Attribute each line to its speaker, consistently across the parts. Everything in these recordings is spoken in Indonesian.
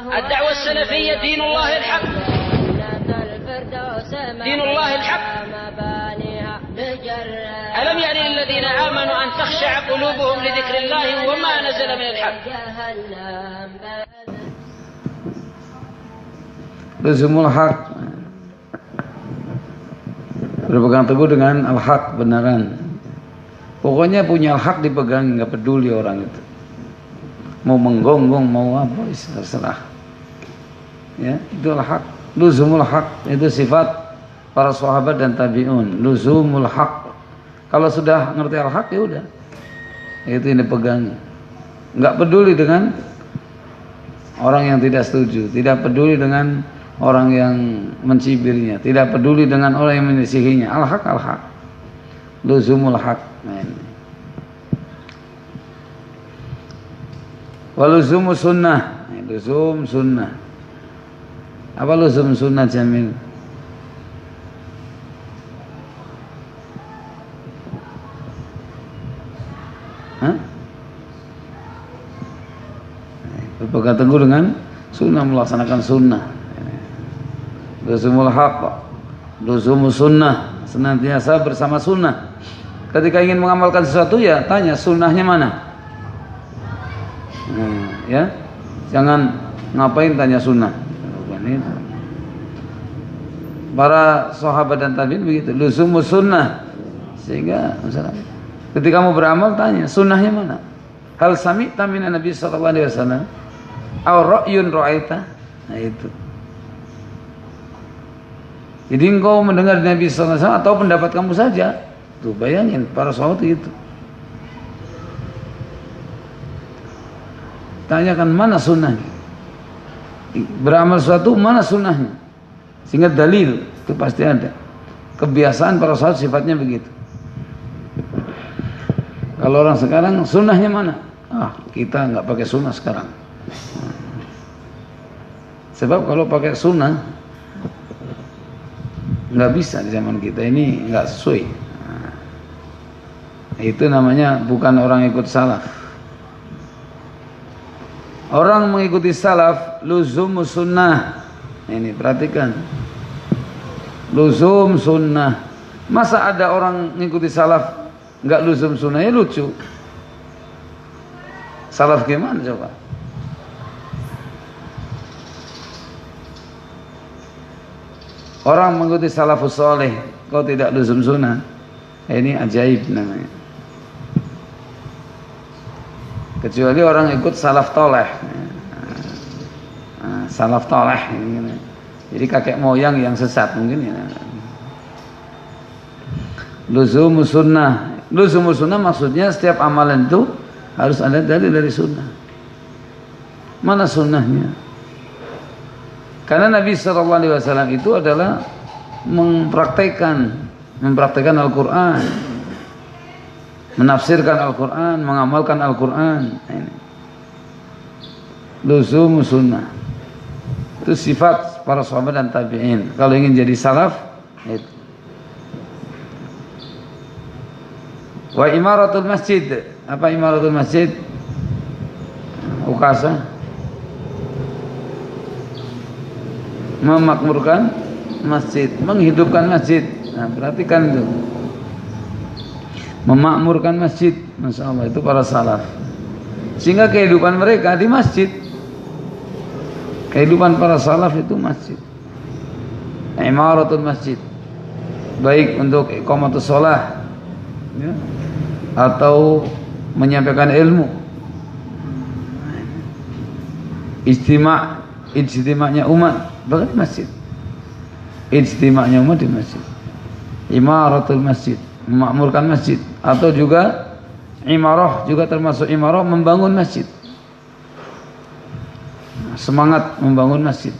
Speaker 1: الدعوة السلفية دين الله الحق، دين الله الحق. ألم يأن للذين آمنوا أن تخشع قلوبهم لذكر الله وما نزل من الحق.
Speaker 2: Luzumul haq, berpegang teguh dengan al-haq, benaran. Pokoknya punya al-haq dipegang, nggak peduli orang itu mau menggonggong mau apa, terserah. Ya, itu al-haq. Luzumul haq itu sifat para sahabat dan tabi'un. Luzumul haq. Kalau sudah ngerti al-haq ya udah, itu yang dipegang. Nggak peduli dengan orang yang tidak setuju, tidak peduli dengan orang yang mencibirnya, tidak peduli dengan orang yang menyisihinya. Al-haq, al-haq. Luzumul haq. Waluzumu sunnah. Luzum sunnah. Apa luzum sunnah, Jamil? Hah? Berpegang teguh dengan sunnah, melaksanakan sunnah. Luzumul haq, luzumus sunnah, senantiasa bersama sunnah. Ketika ingin mengamalkan sesuatu ya tanya sunnahnya mana. Ya, jangan ngapain tanya sunnah. Bukan itu. Para sahabat dan tabi'in begitu, luzumus sunnah. Sehingga misalnya ketika mau beramal tanya sunnahnya mana. Hal sami'ta minan Nabi sallallahu alaihi wasallam aw ra'yun ra'aita. Nah itu. Jadi engkau mendengar Nabi sallallahu alaihi wasallam atau pendapat kamu saja. Tuh bayangin para sahabat itu. Tanyakan mana sunnahnya. Beramal sesuatu mana sunnahnya. Sehingga dalil itu pasti ada. Kebiasaan para sahabat sifatnya begitu. Kalau orang sekarang sunnahnya mana? Kita nggak pakai sunnah sekarang. Sebab kalau pakai sunnah nggak bisa di zaman kita ini, nggak sesuai. Itu namanya bukan orang ikut salaf. Orang mengikuti salaf luzum sunnah. Ini perhatikan, luzum sunnah. Masa ada orang mengikuti salaf nggak luzum sunnah? Ya lucu. Salaf gimana coba? Orang mengikuti salafus soleh kau tidak luzum sunnah, ini ajaib namanya. Kecuali orang ikut salaf toleh. Salaf toleh, jadi kakek moyang yang sesat mungkin ya. Luzum sunnah. Luzum sunnah maksudnya setiap amalan itu harus ada dalil dari sunnah. Mana sunnahnya? Karena Nabi SAW itu adalah mempraktekkan Al-Quran, menafsirkan Al-Quran, mengamalkan Al-Quran. Luzum sunnah itu sifat para sahabat dan tabi'in. Kalau ingin jadi salaf itu. Wa imaratul masjid. Apa imaratul masjid? Ukasa, memakmurkan masjid, menghidupkan masjid. Nah, perhatikan itu. Memakmurkan masjid, Masya Allah, itu para salaf. Sehingga kehidupan mereka di masjid. Kehidupan para salaf itu masjid. Imaratul masjid. Baik untuk iqamatus shalah, ya, atau menyampaikan ilmu. Ijtima'nya umat bahkan masjid. Ijtima'nya umat di masjid. Imaratul masjid, memakmurkan masjid. Atau juga imarah, juga termasuk imarah membangun masjid. Semangat membangun masjid.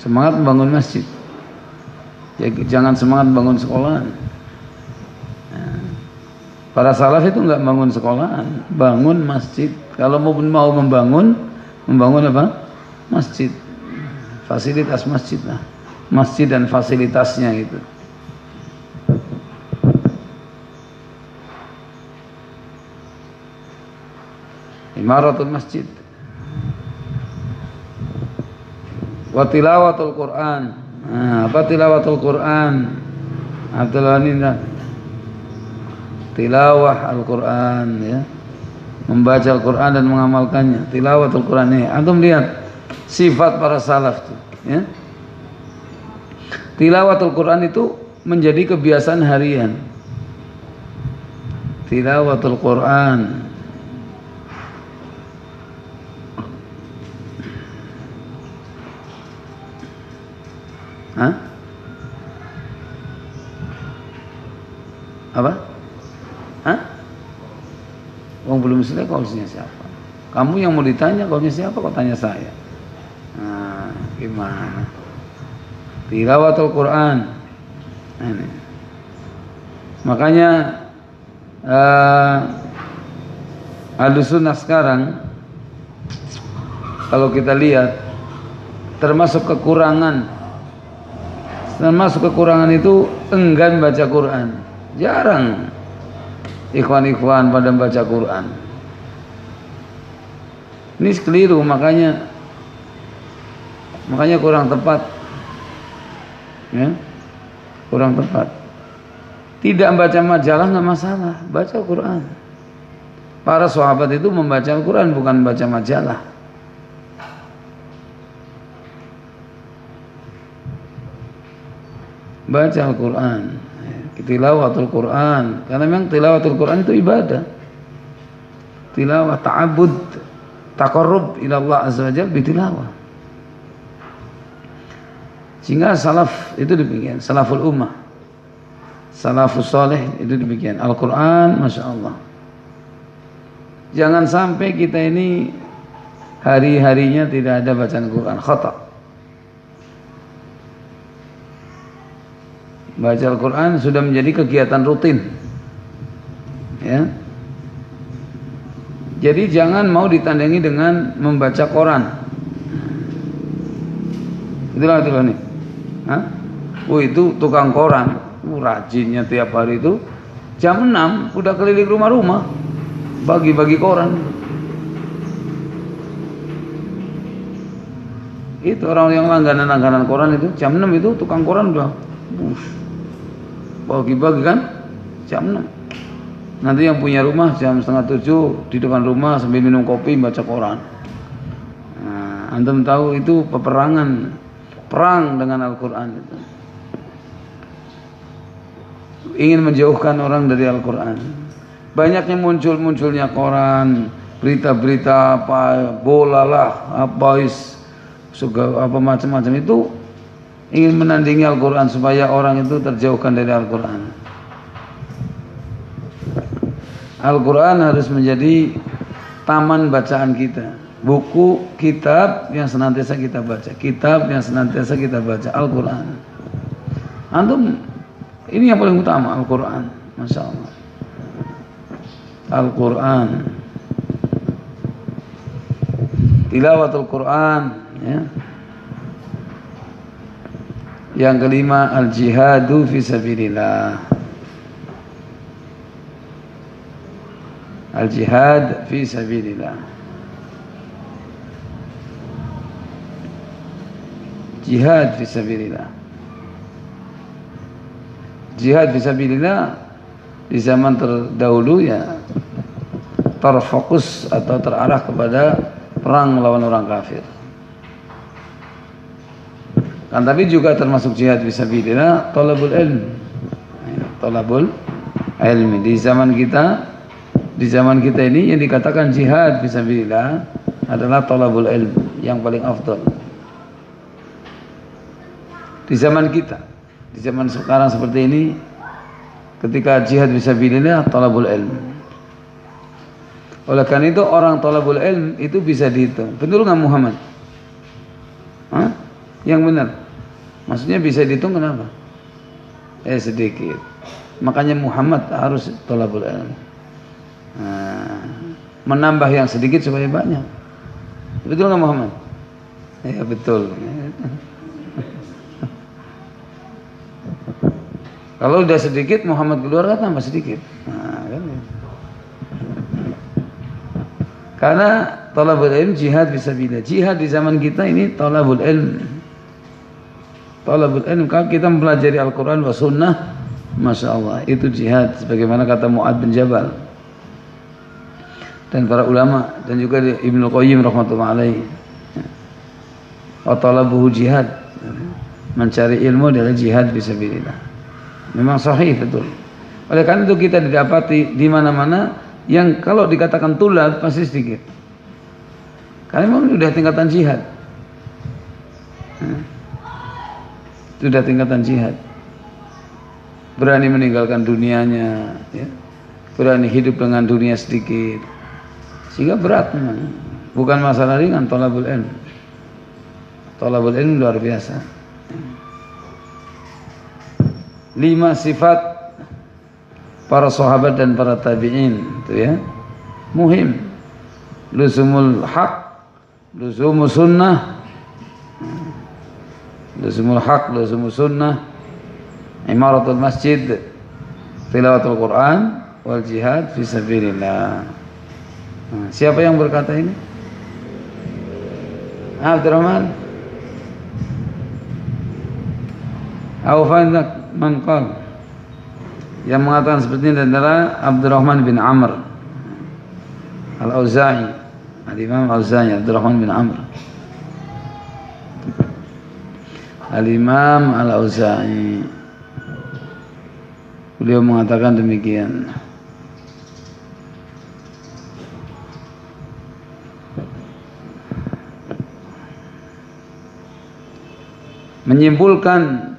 Speaker 2: Semangat membangun masjid. Ya, jangan semangat bangun sekolahan. Para salaf itu enggak bangun sekolahan, bangun masjid. Kalau mau membangun apa? Masjid. Fasilitas masjid lah. Masjid dan fasilitasnya gitu. imaratul masjid. Wa tilawatul Quran. Apa tilawatul Quran? Abdul Ghani, tilawah Al-Quran, ya, membaca Al-Quran dan mengamalkannya. Tilawatul Quran ini, antum lihat sifat para salaf tuh, ya. Tilawatul Quran itu menjadi kebiasaan harian. Tilawatul Quran. Hah? Apa? Hah? Belum selesai kausnya siapa? Kamu yang mau ditanya kausnya siapa, kok tanya saya? Nah, gimana? Tilawatul Quran. Nah, ini. Makanya Ahlussunnah sekarang kalau kita lihat termasuk kekurangan itu enggan baca Quran. Jarang ikhwan-ikhwan pada baca Quran. Ini keliru, makanya kurang tepat, ya, kurang tepat. Tidak baca majalah nggak masalah, baca Quran. Para sahabat itu membaca Al-Quran, bukan baca majalah. Baca Al-Quran, tilawatul Quran, karena memang tilawatul Quran itu ibadah. Tilawah ta'abbud, taqarrub ila Allah azza wajalla bitilawah. Sehingga salaf itu demikian, salaful ummah, salafus saleh itu demikian. Al-Quran, masya Allah. Jangan sampai kita ini hari-harinya tidak ada bacaan Quran, khata. Baca Al-Quran sudah menjadi kegiatan rutin, ya. Jadi jangan mau ditandangi dengan membaca koran. Itulah nih. Hah? Itu tukang koran, rajinnya tiap hari itu jam 6 udah keliling rumah-rumah bagi-bagi koran. Itu orang yang langganan koran itu jam 6 itu tukang koran udah bagi-bagi kan jam 6. Nanti yang punya rumah jam 6:30 di depan rumah sambil minum kopi baca koran. Nah, antum tahu itu peperangan, perang dengan Al-Quran itu. Ingin menjauhkan orang dari Al-Quran. Banyaknya munculnya koran, berita-berita apa, bola lah, apa macam-macam itu ingin menandingi Al-Quran supaya orang itu terjauhkan dari Al-Quran. Al-Quran harus menjadi taman bacaan kita, buku, kitab yang senantiasa kita baca, Al-Quran. Antum, ini yang paling utama, Al-Quran, masya Allah. Al-Quran, tilawatul Quran, ya. Yang kelima, al-jihadu fi sabilillah. Al-jihad fi sabilillah. Jihad fi sabilillah. Jihad fi sabilillah di zaman terdahulu ya terfokus atau terarah kepada perang melawan orang kafir. Kan tapi juga termasuk jihad fi sabilillah talabul ilm. Talabul ilmi di zaman kita ini yang dikatakan jihad fi sabilillah adalah talabul ilm yang paling afdal. Di zaman kita, di zaman sekarang seperti ini, ketika jihad fi sabilillah talabul ilm. Oleh karena itu orang talabul ilm itu bisa dihitung. Betul nggak Muhammad? Hah? Yang benar. Maksudnya bisa dihitung kenapa? Sedikit. Makanya Muhammad harus talabul ilm. Menambah yang sedikit supaya banyak. Betul nggak Muhammad? Ya betul. Kalau udah sedikit Muhammad keluar kan tambah sedikit. Kan. Karena talabul ilm jihad fisabilillah. Jihad di zaman kita ini talabul ilm. Talabul ilm, kalau kita mempelajari Al-Quran wa sunnah, Masya Allah, itu jihad. Sebagaimana kata Mu'ad bin Jabal dan para ulama, dan juga Ibnu Qayyim rahmatullahi alaihi, wa talabuhu jihad, mencari ilmu adalah jihad fisabilillah. Memang sahih, betul. Oleh karena itu kita didapati di mana-mana yang kalau dikatakan tulad pasti sedikit. Karena memang sudah tingkatan jihad. Sudah tingkatan jihad. Berani meninggalkan dunianya, ya. Berani hidup dengan dunia sedikit. Sehingga berat memang. Bukan masalah ringan talabul ilm. Talabul ilm luar biasa. 5 sifat para sahabat dan para tabi'in itu ya. Muhim. Luzumul haq, luzumus sunnah. Luzumul haq, luzumus sunnah, imaratul masjid, tilawatul Quran, wal jihad fi sabilillah. Siapa yang berkata ini? Abdurrahman. Aufandak man qala. Yang mengatakan seperti ini adalah Abdurrahman bin Amr Al-Auza'i, Al-Imam Al-Auza'i, Abdurrahman bin Amr Al-Imam Al-Auza'i. Beliau mengatakan demikian. Menyimpulkan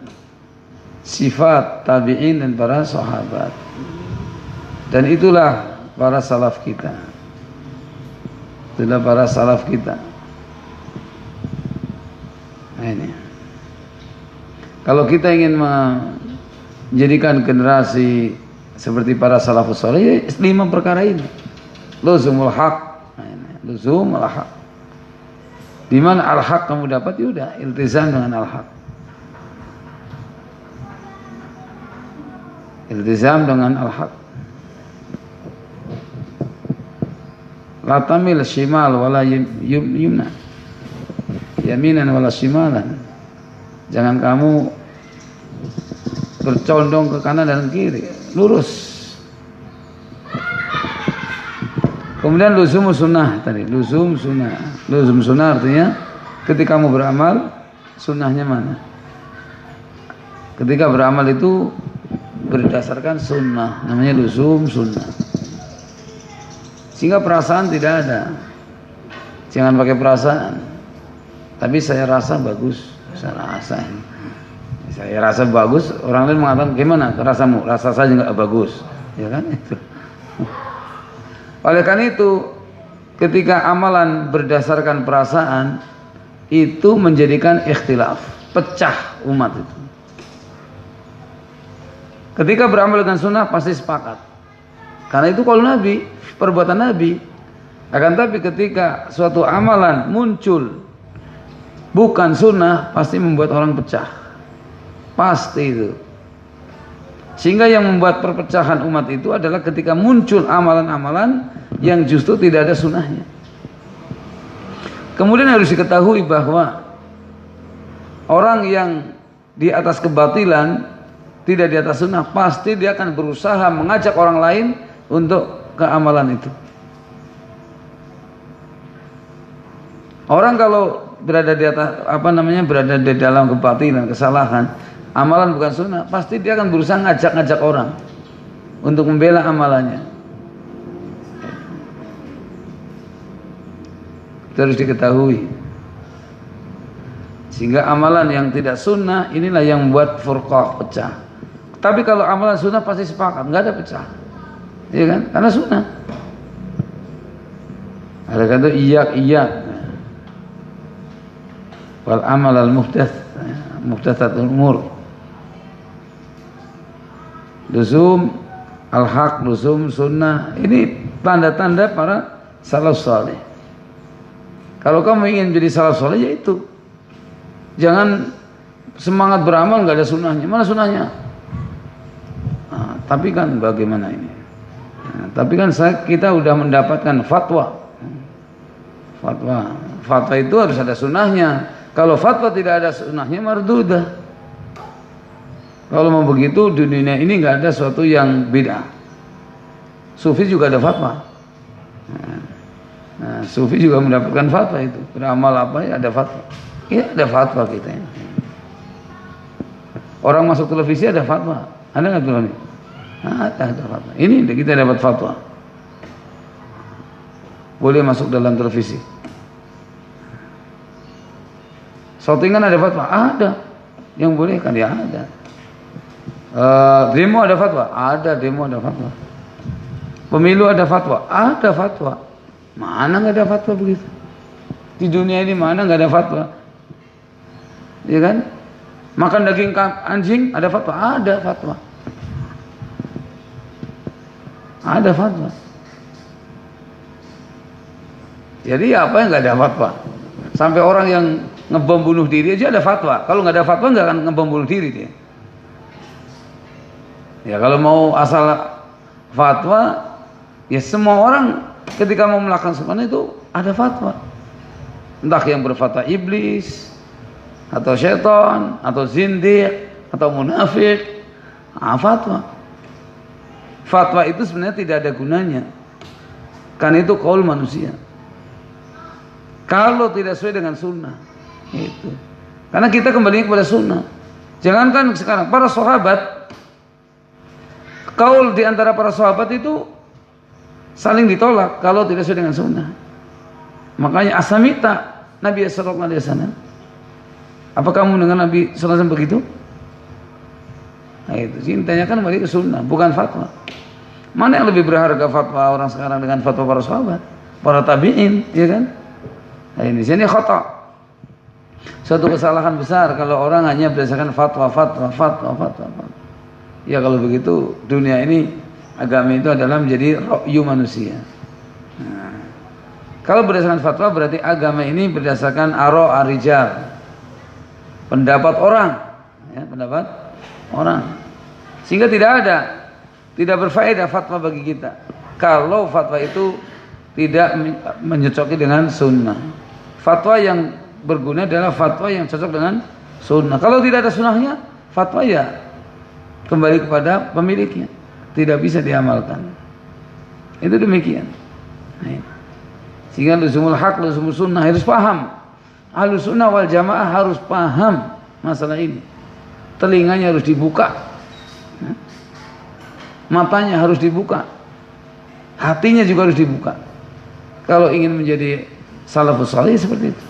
Speaker 2: sifat tabi'in dan para sahabat. Dan itulah para salaf kita. Itulah para salaf kita. Nah ini. Kalau kita ingin menjadikan generasi seperti para salafus saleh, 5 perkara ini. Luzumul haq. Luzumul haq. Di mana al-haq kamu dapat, ya udah iltizam dengan al-haq. Iltizam dengan al-haq. La tamil shimal wala yumna. Yaminan wala shimalan. Jangan kamu bercondong ke kanan dan kiri, lurus. Kemudian luzum sunnah tadi, luzum sunnah. Luzum sunnah artinya ketika kamu beramal, sunnahnya mana? Ketika beramal itu berdasarkan sunnah, namanya luzum sunnah. Sehingga perasaan tidak ada. Jangan pakai perasaan. Tapi saya rasa bagus, saya rasa ini. Saya rasa bagus, orang lain mengatakan gimana rasamu? Rasa saya enggak bagus. Ya kan itu. Oleh karena itu, ketika amalan berdasarkan perasaan itu menjadikan ikhtilaf, pecah umat itu. Ketika beramal dengan sunnah pasti sepakat. Karena itu kalau Nabi, perbuatan Nabi. Akan tapi ketika suatu amalan muncul bukan sunnah, pasti membuat orang pecah. Pasti itu. Sehingga yang membuat perpecahan umat itu adalah ketika muncul amalan-amalan yang justru tidak ada sunnahnya. Kemudian harus diketahui bahwa orang yang di atas kebatilan, tidak di atas sunnah, pasti dia akan berusaha mengajak orang lain untuk ke amalan itu. Orang kalau berada di atas berada di dalam kebatilan, kesalahan, amalan bukan sunnah, pasti dia akan berusaha ngajak-ngajak orang untuk membela amalannya. Itu harus diketahui. Sehingga amalan yang tidak sunnah inilah yang membuat furqah, pecah. Tapi kalau amalan sunnah pasti sepakat, nggak ada pecah, iya kan? Karena sunnah. Ada kata iyak wal amal al muhdatsatul umur. Luzum al haq, luzum sunnah. Ini tanda-tanda para salaf saleh. Kalau kamu ingin jadi salaf saleh, yaitu jangan semangat beramal nggak ada sunnahnya. Mana sunnahnya? Tapi kan bagaimana ini? Tapi kan kita sudah mendapatkan fatwa Fatwa. Fatwa itu harus ada sunnahnya. Kalau fatwa tidak ada sunnahnya mardudah. Kalau mau begitu di dunia ini nggak ada sesuatu yang beda. Sufi juga ada fatwa. Nah, Sufi juga mendapatkan fatwa itu. Beramal apa ya ada fatwa. Ya ada fatwa kita. Orang masuk televisi ada fatwa. Ada nggak tuh ini? Ada fatwa. Ini kita dapat fatwa. Boleh masuk dalam televisi. Shootingan ada fatwa? Ada. Yang boleh kan ya ada. Demo ada fatwa? Ada demo ada fatwa. Pemilu ada fatwa? Ada fatwa. Mana nggak ada fatwa begitu? Di dunia ini mana nggak ada fatwa? Iya kan? Makan daging anjing ada fatwa? Ada fatwa. Ada fatwa. Jadi apa yang nggak ada fatwa? Sampai orang yang ngebom bunuh diri aja ada fatwa. Kalau nggak ada fatwa nggak akan ngebom bunuh diri dia. Ya kalau mau asal fatwa, ya semua orang ketika mau melakukan semuanya itu ada fatwa. Entah yang berfatwa iblis, atau syaitan, atau zindiq, atau munafik, fatwa. Fatwa itu sebenarnya tidak ada gunanya. Kan itu qaul manusia. Kalau tidak sesuai dengan sunnah, itu. Karena kita kembali kepada sunnah. Jangankan sekarang para sahabat, qaul di antara para sahabat itu saling ditolak kalau tidak sesuai dengan sunnah. Makanya asamita Nabi sallallahu alaihi wasallam. Apa kamu dengan Nabi sallallahu alaihi wasallam begitu? Nah, itu cintanya kan kembali ke sunnah, bukan fatwa. Mana yang lebih berharga fatwa orang sekarang dengan fatwa para sahabat, para tabi'in, ya kan? Nah, ini sini khata. Suatu kesalahan besar kalau orang hanya berdasarkan fatwa. Ya kalau begitu dunia ini agama itu adalah menjadi ra'yu manusia. Nah, kalau berdasarkan fatwa berarti agama ini berdasarkan ara' ar-rijal. Pendapat orang, ya, pendapat orang. Sehingga tidak berfaedah fatwa bagi kita. Kalau fatwa itu tidak mencocoki dengan sunnah. Fatwa yang berguna adalah fatwa yang cocok dengan sunnah. Kalau tidak ada sunnahnya, fatwa ya kembali kepada pemiliknya. Tidak bisa diamalkan. Itu demikian. Sehingga luzumul haq, luzumul sunnah harus paham. Ahlus sunnah wal jamaah harus paham masalah ini. Telinganya harus dibuka. Matanya harus dibuka. Hatinya juga harus dibuka. Kalau ingin menjadi salafus salih seperti itu.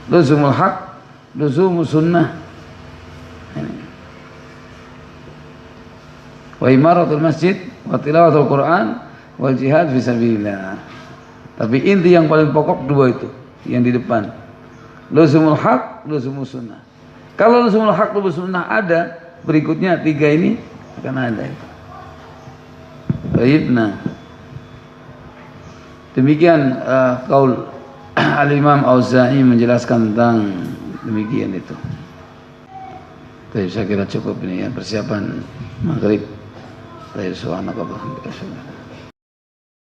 Speaker 2: Luzumul haq, luzumul sunnah. Wa imaratul masjid, wa tilawatul Quran, wal jihad fisabilillah. Tapi inti yang paling pokok dua itu, yang di depan. Luzumul haq, luzumul sunnah. Kalau luzumul haq, luzumul sunnah ada, berikutnya tiga ini akan ada itu. Baik, nah. Demikian qaul Al-Imam Auza'i menjelaskan tentang demikian itu. Baik, saya kira cukup ini ya persiapan maghrib. Baik, subhanallah.